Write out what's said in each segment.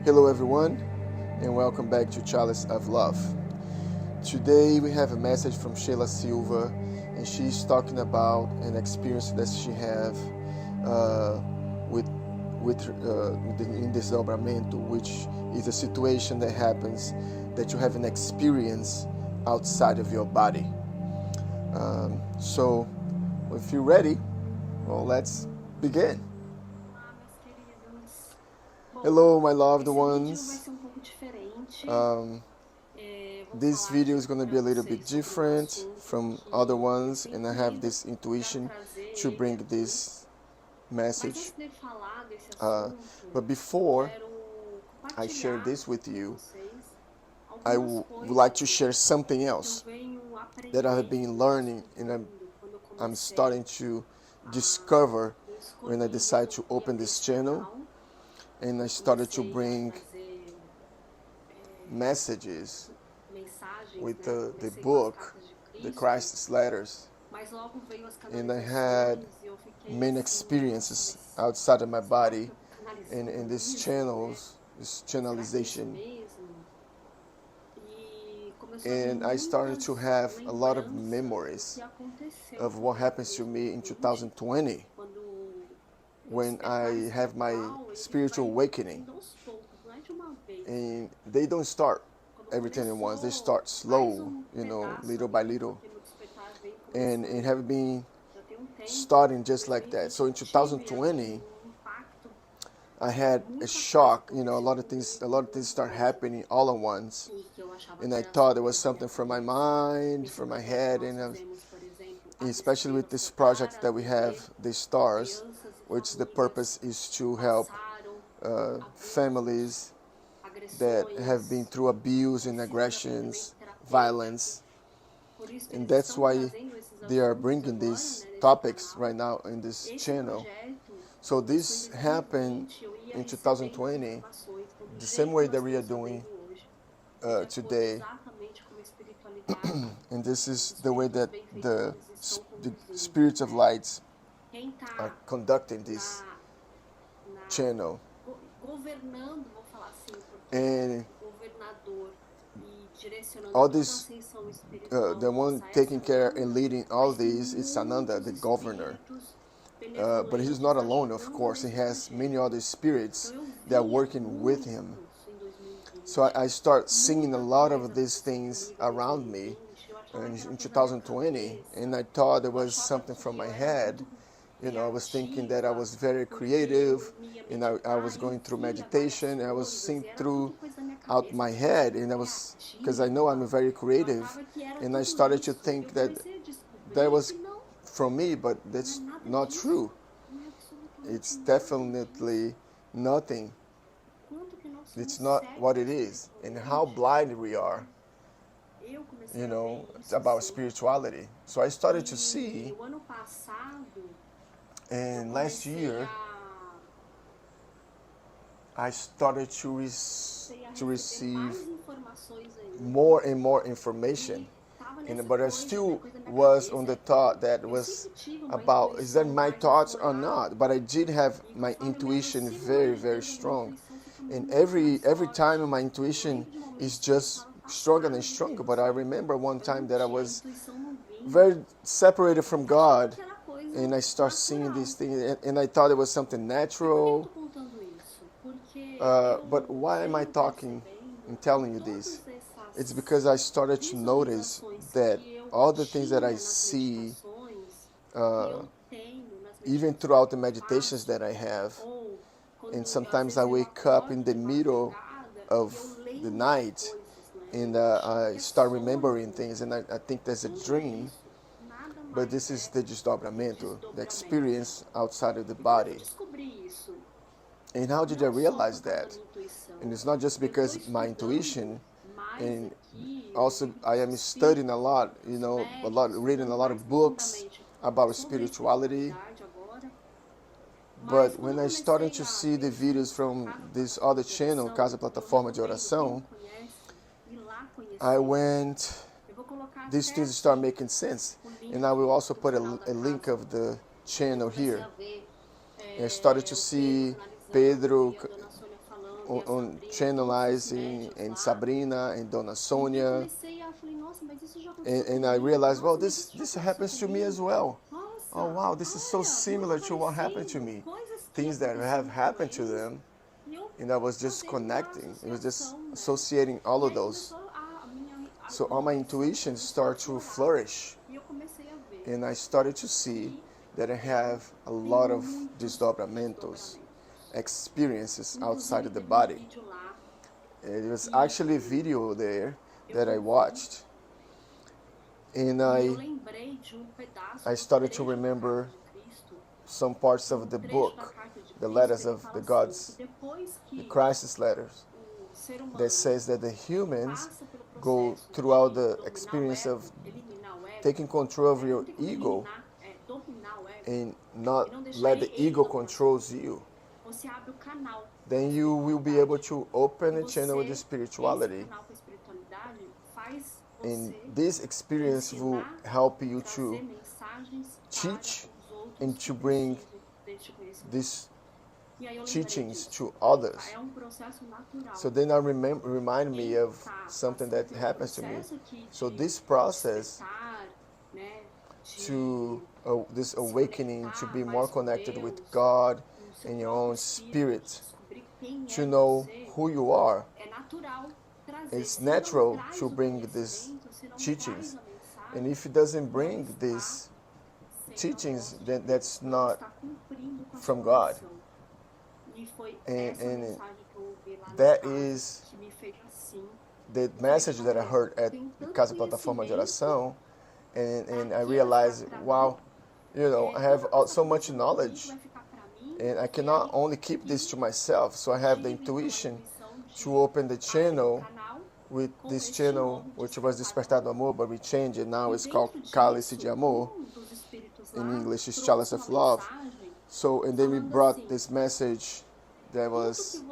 Hello everyone, and welcome back to Chalice of Love. Today we have a message from Sheila Silva, and she's talking about an experience that she have uh, with in Desdobramento, which is a situation that happens that you have an experience outside of your body. So, if you're ready, well, let's begin. Olá, meus queridos. Hello, my loved Esse vídeo vai ones. ser um pouco diferente. Vou This falar video aqui is going to be para a little bit vocês sobre um different assunto from que other eu ones, and I sempre have lido this para intuition trazer to ele bring aqui. this Mas message. antes de falar desse Uh, assunto, but eu before quero I share compartilhar this with com you, vocês I algumas would like to coisas share something que eu else venho that I have aprendendo been e learning and descobrindo quando eu I'm comecei starting to a discover eu when I escolhi, decide to resolvi open abrir this esse channel, canal. and I Eu started to comecei a bring trazer messages mensagens, with né? the Comecei com as book, cartas de the Cristo, Christ's letters, mas logo veio as and I had canalizações e eu fiquei many assim, experiences mas outside of my será que body eu tô in canalizando this isso, né? channels, this Será que é isso channelization, mesmo? E começou a vir and I started to muitas have a lot of lembranças do memories que aconteceu of what comigo em happens to me in 2020, 2020 quando meu when despertar I have my espiritual, ele spiritual vai awakening, vindo aos poucos, não é de uma vez. and they don't start Quando everything at once. They começou start mais slow, pedaço little by ali, little, porque meu despertar veio and começando it have been já tem um tempo, starting just mas like that. So in eu tive ali 2020, um impacto I de had a muita coisa shock. que A aconteceu lot of things, comigo start muito happening all at once, e que eu achava and que I era thought só it was coisa da something minha from my cabeça. mind, Esse from my projeto que head, nós and fizemos, por exemplo, especially assistir with o this Despertar project à that we have, TV, the stars, crianças e which the famílias purpose is to help passaram por abusos, families that have been agressões, through abuse and precisam de atendimento aggressions, terapêutico. violence, Por isso que and eles that's estão why trazendo esses they are assuntos bringing agora, these né, neste topics canal. right now in this Esse channel. projeto So começou em this happened 2020, eu ia in recebendo as 2020, informações, então do the same jeito que way nós that we are estamos doing fazendo hoje, de acordo today, exatamente com a espiritualidade, and this os is the way espíritos that the, benfeitores estão the conduzindo, spirits of né? lights Quem are está conducting this na channel. governando, vou falar assim, porque And o governador e direcionando all toda a this, ascensão espiritual the one nossa, essa taking care and Nanda, leading all mas tem these is Sananda, the muitos governor. espíritos But he's benevolentes not alone, of ajudando course. He nesse has many projeto. other spirits Então eu that are via working with him. muitos em 2020, So I start seeing a muita lot coisa of these aconteceu things comigo em around me 2020, eu achava que era in coisa da minha 2020, and cabeça, I thought it eu was achava something que from my eu era head. muito I was thinking that I reativa, was very porque eu creative, ia and I was meditar e eu going through via várias meditation. I was coisas, seeing e era through tudo coisa da minha out cabeça, my eu achava que eu head, era and because I know I'm reativa, very eu creative, achava que era and I tudo started to isso, e eu think that comecei a that descobrir was que não, from me, but não é that's nada not disso, true. não é absolutamente It's nada disso. definitely nothing. Quanto que nós It's somos not what cegos it is, and how espiritualmente, blind we are, eu comecei a ver isso about assim. spirituality. So I started to see, E o ano passado, eu and last comecei year I started to receber receive mais informações ainda. more and more information. Tava nessa But I coisa, still coisa da minha was cabeça. on the thought that Eu was sempre tive uma about, is that intuição my mais thoughts or aflorada. not? But I did have E my conforme me intuition aproximo very, mais de very Deus, a minha strong. intuição fica And muito mais every forte. time my Eu intuition lembro de momentos is que eu just estava stronger afastada and de stronger. Deus. But I remember one Eu time não that I tinha, a was intuição não vinha. very separated from Eu achava God, que era coisa and I start seeing natural. these things, and I thought it was something E por que eu natural. tô contando isso? Porque But why am I venho talking percebendo and telling you todas this? essas It's because I started to notice visualizações that que eu all the things that tinha I nas see, meditações, que uh, eu tenho nas even meditações throughout the que eu meditations faço, that I have, ou quando and às sometimes vezes I eu wake up in acordo the de middle madrugada of e eu the lembro de night, coisas, né? and Eu achava I que é start remembering sonho. things, and I think that's a Quando dream. isso nada But mais this is é the do que desdobramento, the desdobramento. experience outside of the E quando eu body. descobri isso, And how did I não só realize por causa da that? minha intuição, And it's not just eu estou because my intuition, estudando mais and aqui, also ouvindo I dos am studying a lot, espíritos, a lot, médicos, reading a estudando lot mais of books profundamente about sobre a spirituality. espiritualidade agora. Mas But quando when eu I started comecei to a see ver the esse videos curso from Casa this Plataforma other de channel, Oração, Casa eu Plataforma de recomendo, quem não Oração, conhece, ir lá I conhecer. went, Eu vou colocar these até things start aqui making sense. o link And I will also do put canal da a link casa. of the Eu channel comecei here. a ver And I started to o Pedro see canalizando Pedro e a dona Sônia falando on channelizing and Sabrina and Dona Sonia. And I realized, well, this happens to me as well. Oh, wow, this is so similar to what happened to me. Things that have happened to them. And I was just connecting. It was just associating all of those. So all my intuitions start to flourish. And I started to see that I have a lot of desdobramentos, experiences outside of the body. It was actually a video there that I watched. And I started to remember some parts of the book, the letters of the gods, the crisis letters, that says that the humans go throughout the experience of taking control of your ego and not let the ego controls you. Then you will be able to open a channel with the spirituality. And this experience will help you to teach and to bring these teachings to others. So then I remind me of something that happens to me. So this process to this awakening, to be more connected with God and your own spirit, to know who you are. It's natural to bring these teachings. And if it doesn't bring these teachings, then that's not from God. And that is the message that I heard at Casa Plataforma de Oração. And I realized, wow, I have so much knowledge. And I cannot only keep this to myself. So I have the intuition to open the channel with this channel, which was Despertar do Amor, but we changed it. Now it's called Cálice de Amor. In English, it's Chalice of Love. So, and then we brought this message that was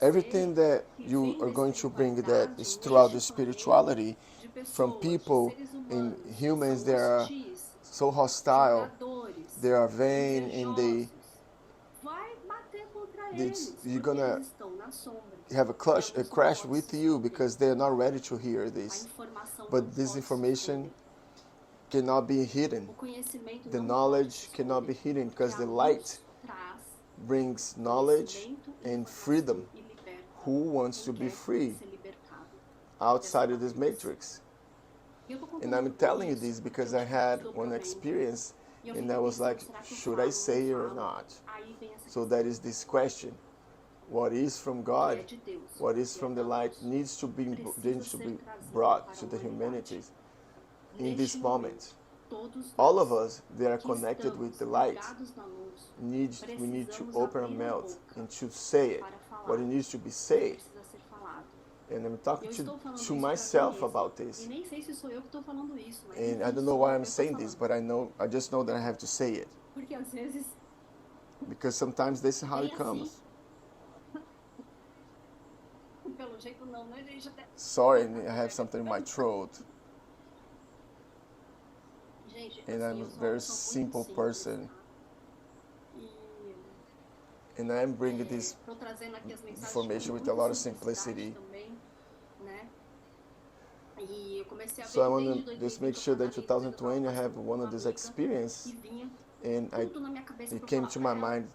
everything that you are going to bring that is throughout the spirituality from people and humans that are so hostile, they are vain, and you're gonna have a crash with you because they're not ready to hear this. But this information cannot be hidden. The knowledge cannot be hidden because the light brings knowledge and freedom. Who wants to be free outside of this matrix? And I'm telling you this because I had one experience and I was like, should I say it or not? So that is this question. What is from God, what is from the light needs to be brought to the humanities in this moment. All of us that are connected with the light, we need to open our mouth and to say it, what it needs to be said. And I'm talking to myself about this. And I don't know why I'm saying this, but I just know that I have to say it. Because sometimes this is how it comes. Sorry, I have something in my throat. And I'm a very simple person. And I'm bringing this information with a lot of simplicity. So I want to just make sure that in 2020 I have one of these experiences, and it came to my mind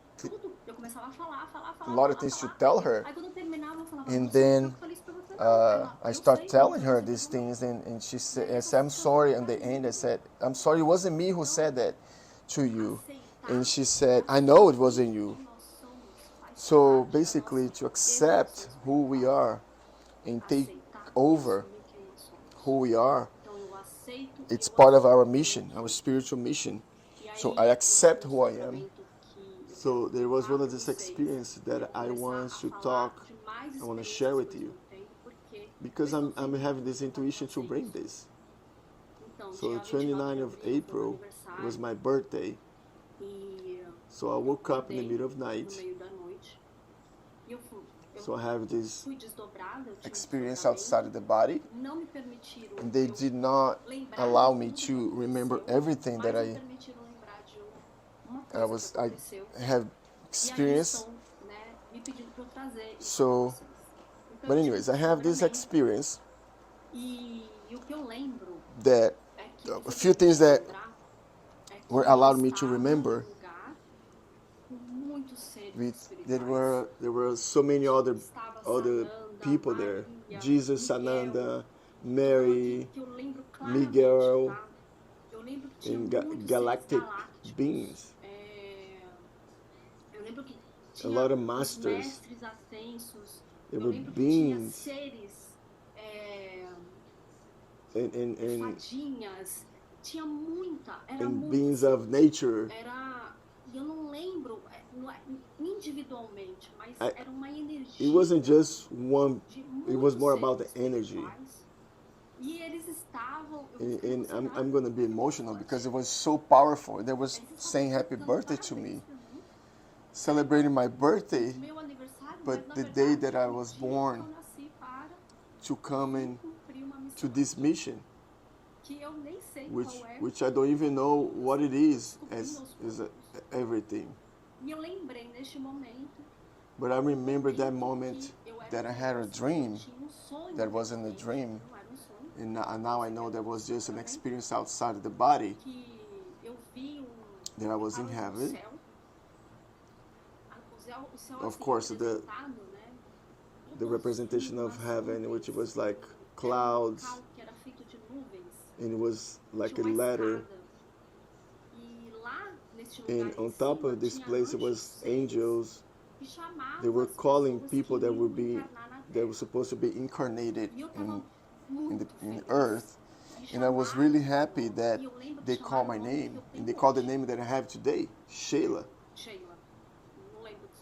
a lot of things to tell her. And then I start telling her these things, and she said, I said, I'm sorry. In the end, I said, I'm sorry, it wasn't me who said that to you. And she said, I know it wasn't you. So basically, to accept who we are and take over who we are, it's part of our mission, our spiritual mission. So I accept who I am. So there was one of this experience that I want to talk, I want to share with you. Because I'm having this intuition to bring this. So the 29th of April, it was my birthday. So I woke up in the middle of the night. So I have this experience outside of the body. And they did not allow me to remember everything that I have experienced. me pedindo para eu trazer isso para So, vocês. Então but eu tive anyways, esse I have this desdobramento experience e o que eu lembro that é que o que a me few permite things that lembrar é were que eu allowed me to estava remember. num lugar com muitos seres With espirituais. there were so many other Estava Sananda, people there. Maria, Jesus, Miguel. Sananda, Então é uma Mary, que eu lembro claramente, Miguel, tá? Eu lembro que tinha and muitos seres galactic galácticos. beings. Eu lembro que A lot tinha of os masters. mestres ascensos. There Eu were lembro que tinha beings seres, and fadinhas. Tinha muita, era and muito beings assim. of nature. E eu não lembro individualmente, mas era uma energia. It wasn't just one. De It was more muitos about the seres energy. espirituais. E eles estavam. Eu vou And, ficar and emocionada. I'm gonna be emotional because it was so powerful. They was Eles estavam saying happy cantando birthday to parabéns me, pra mim. celebrating my birthday, Meu aniversário, but mas na the verdade day that I o was dia born que eu nasci para to come and cumprir uma missão to this mission, que eu nem sei which qual é. I don't even know what it is as everything. E eu lembrei neste momento. But I remember that moment that I had a dream that wasn't a dream, and now I know that was just an experience outside of the body, that I was in heaven. Of course, the representation of heaven, which was like clouds, and it was like a ladder. And on top of this place, it was angels. They were calling people that were supposed to be incarnated in earth. And I was really happy that they called my name, and they called the name that I have today, Sheila.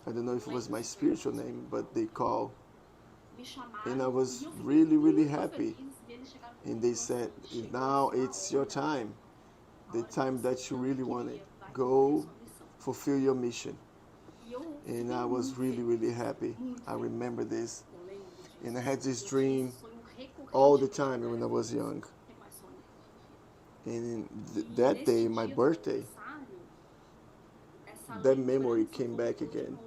I don't know if it was my spiritual name, but they called. And I was really, really happy. And they said, now it's your time, the time that you really want it. Go fulfill your mission. And I was really, really happy. I remember this. And I had this dream all the time when I was young. And that day, my birthday, that memory came back again.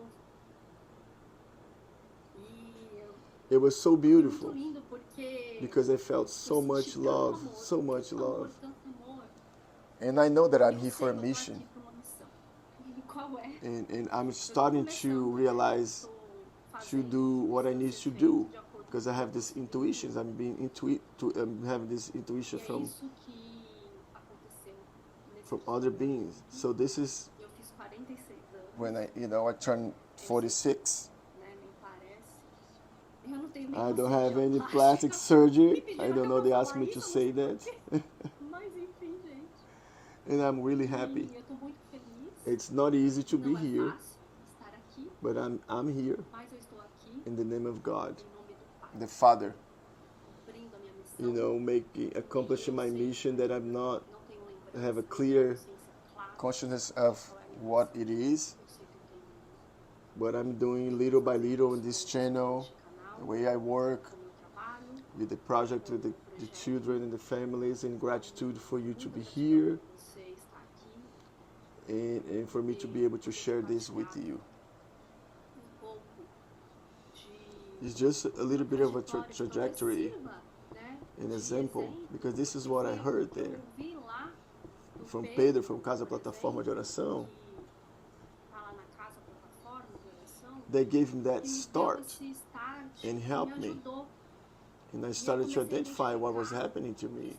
It was so beautiful because I felt so much love, so much love. And I know that I'm here for a mission. And I'm starting to realize to do what I need to do because I have this intuitions. I'm having this intuition from other beings. So this is when I turned 46. I don't have any plastic surgery. I don't know. They asked me to say that. And I'm really happy. It's not easy to be here, but I'm here in the name of God, the Father. Accomplishing my mission that I have a clear consciousness of what it is, but I'm doing little by little in this channel, the way I work with the project, with the children and the families, in gratitude for you to be here. And for me to be able to share this with you. It's just a little bit of a trajectory, an example, because this is what I heard there from Pedro, from Casa Plataforma de Oração. They gave him that start and helped me. And I started to identify what was happening to me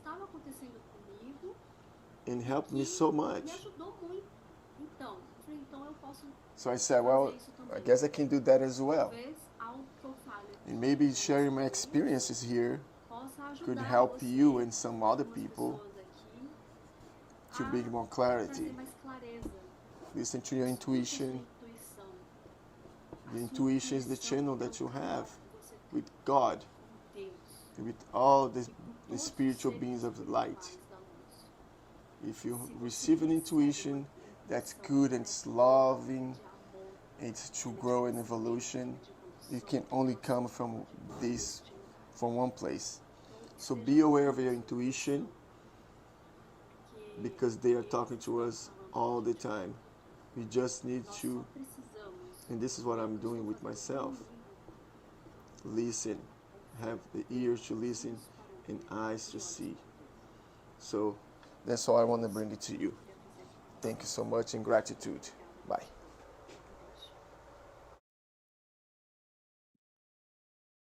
and helped me so much. So I said, well, I guess I can do that as well. And maybe sharing my experiences here could help you and some other people to bring more clarity. Listen to your intuition. The intuition is the channel that you have with God, with all the spiritual beings of the light. If you receive an intuition that's good and it's loving, it's to grow in evolution, it can only come from one place. So be aware of your intuition, because they are talking to us all the time. We just need to And this is what I'm doing with myself. Listen, have the ears to listen and eyes to see. So that's all I want to bring it to you. Thank you so much and gratitude. Bye.